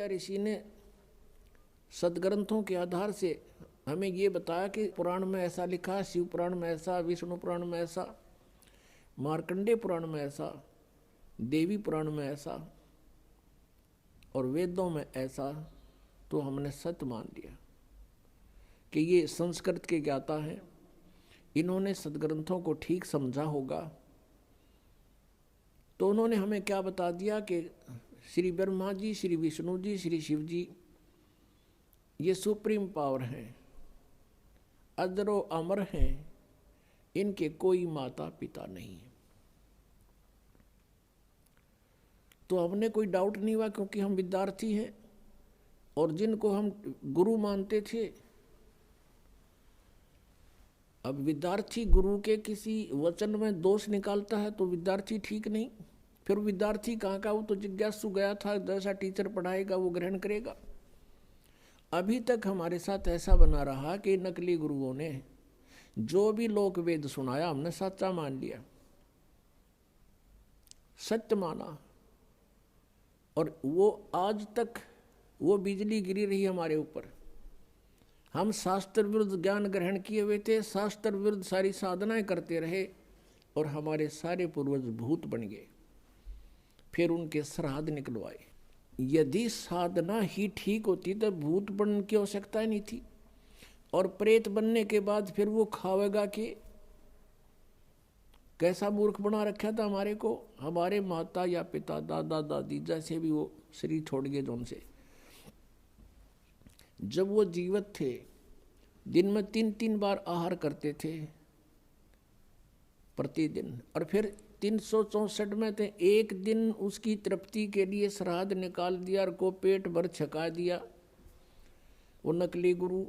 मार्कंडेय ऋषि ने सदग्रंथों के आधार से हमें ये बताया कि पुराण में ऐसा लिखा, शिव पुराण में ऐसा, विष्णु पुराण में ऐसा, मार्कंडेय पुराण में ऐसा, देवी पुराण में ऐसा और वेदों में ऐसा, तो हमने सत्य मान लिया कि ये संस्कृत के ज्ञाता हैं, इन्होंने सदग्रंथों को ठीक समझा होगा। तो उन्होंने हमें क्या बता दिया कि श्री ब्रह्मा जी, श्री विष्णु जी, श्री शिव जी ये सुप्रीम पावर हैं, अजरो अमर हैं, इनके कोई माता पिता नहीं है। तो हमने कोई डाउट नहीं हुआ, क्योंकि हम विद्यार्थी हैं और जिनको हम गुरु मानते थे, अब विद्यार्थी गुरु के किसी वचन में दोष निकालता है तो विद्यार्थी ठीक नहीं, फिर विद्यार्थी कहाँ का, वो तो जिज्ञासु गया था, जैसा टीचर पढ़ाएगा वो ग्रहण करेगा। अभी तक हमारे साथ ऐसा बना रहा कि नकली गुरुओं ने जो भी लोक वेद सुनाया हमने सच्चा मान लिया, सत्य माना, और वो आज तक वो बिजली गिरी रही हमारे ऊपर। हम शास्त्र विरुद्ध ज्ञान ग्रहण किए हुए थे, शास्त्र विरुद्ध सारी साधनाएं करते रहे और हमारे सारे पूर्वज भूत बन गए, फिर उनके श्राद्ध निकलवाए। यदि साधना ही ठीक होती तो भूत बनने की आवश्यकता ही नहीं थी, और प्रेत बनने के बाद फिर वो खावेगा कि कैसा मूर्ख बना रखा था हमारे को। हमारे माता या पिता, दादा दादी जैसे भी वो शरीर छोड़ गए, जो उनसे जब वो जीवित थे दिन में 3-3 बार आहार करते थे प्रतिदिन, और फिर 364 में थे, एक दिन उसकी तृप्ति के लिए श्राद्ध निकाल दिया और को पेट भर छका दिया वो नकली गुरु।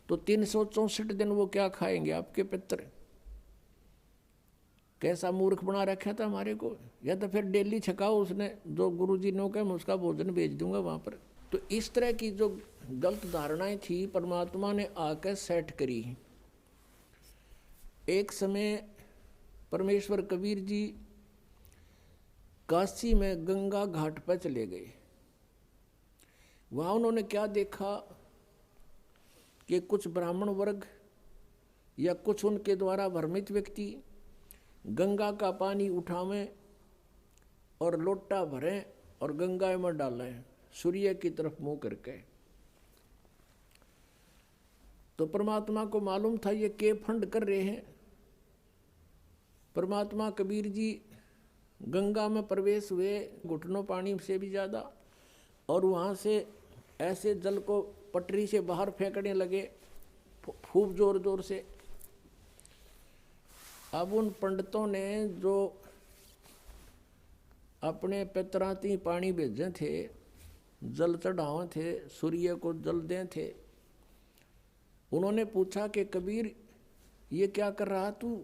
तो 364 दिन वो क्या खाएंगे आपके पितर? कैसा मूर्ख बना रखा था हमारे को। या तो फिर डेली छकाओ, उसने जो गुरु जी ने कहा मैं उसका भोजन भेज दूंगा वहाँ पर। तो इस तरह की जो गलत धारणाएं थी परमात्मा ने आकर सेट करी। एक समय परमेश्वर कबीर जी काशी में गंगा घाट पर चले गए। वहाँ उन्होंने क्या देखा कि कुछ ब्राह्मण वर्ग या कुछ उनके द्वारा भ्रमित व्यक्ति गंगा का पानी उठावें और लोटा भरें और गंगा में डालें सूर्य की तरफ मुंह करके। तो परमात्मा को मालूम था ये के फंड कर रहे हैं। परमात्मा कबीर जी गंगा में प्रवेश हुए घुटनों पानी से भी ज़्यादा, और वहाँ से ऐसे जल को पटरी से बाहर फेंकने लगे खूब जोर जोर से। अब उन पंडितों ने जो अपने पितराती पानी भेजे थे, जल चढ़ावे थे, सूर्य को जल दें थे, उन्होंने पूछा कि कबीर ये क्या कर रहा तू?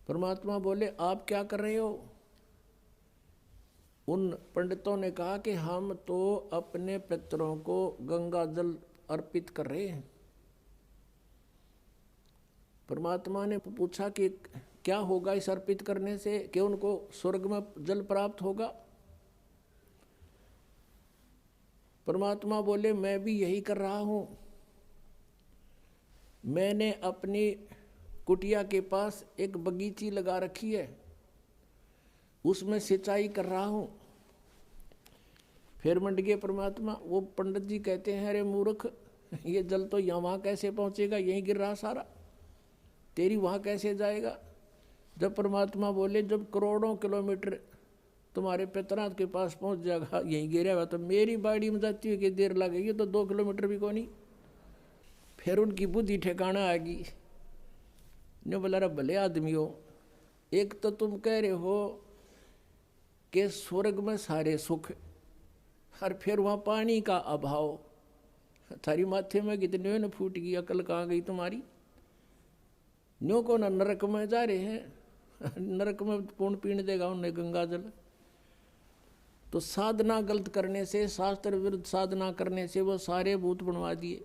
परमात्मा बोले आप क्या कर रहे हो? उन पंडितों ने कहा कि हम तो अपने पितरों को गंगा जल अर्पित कर रहे हैं। परमात्मा ने पूछा कि क्या होगा इस अर्पित करने से, कि उनको स्वर्ग में जल प्राप्त होगा? परमात्मा बोले मैं भी यही कर रहा हूँ। मैंने अपनी कुटिया के पास एक बगीची लगा रखी है, उसमें सिंचाई कर रहा हूँ। फिर मंड गए परमात्मा। वो पंडित जी कहते हैं अरे मूर्ख, ये जल तो यहाँ वहाँ कैसे पहुँचेगा, यहीं गिर रहा सारा, तेरी वहाँ कैसे जाएगा? जब परमात्मा बोले जब करोड़ों किलोमीटर तुम्हारे पितरा के पास पहुँच जाएगा, यहीं गिरा हुआ, तो मेरी बाड़ी में जाती हुई कि देर लगेगी, तो 2 किलोमीटर भी कोई नहीं। फिर उनकी बुद्धि ठिकाना आ गई। ने बोला रे भले आदमी हो, एक तो तुम कह रहे हो कि स्वर्ग में सारे सुख, और फिर वहाँ पानी का अभाव। थारी माथे में कितने न फूट गई, अकल कहाँ गई तुम्हारी? न्यों को न नरक में जा रहे हैं, नरक में पूर्ण पीने देगा उन्हें गंगा जल। तो साधना गलत करने से, शास्त्र विरुद्ध साधना करने से वो सारे भूत बनवा दिए।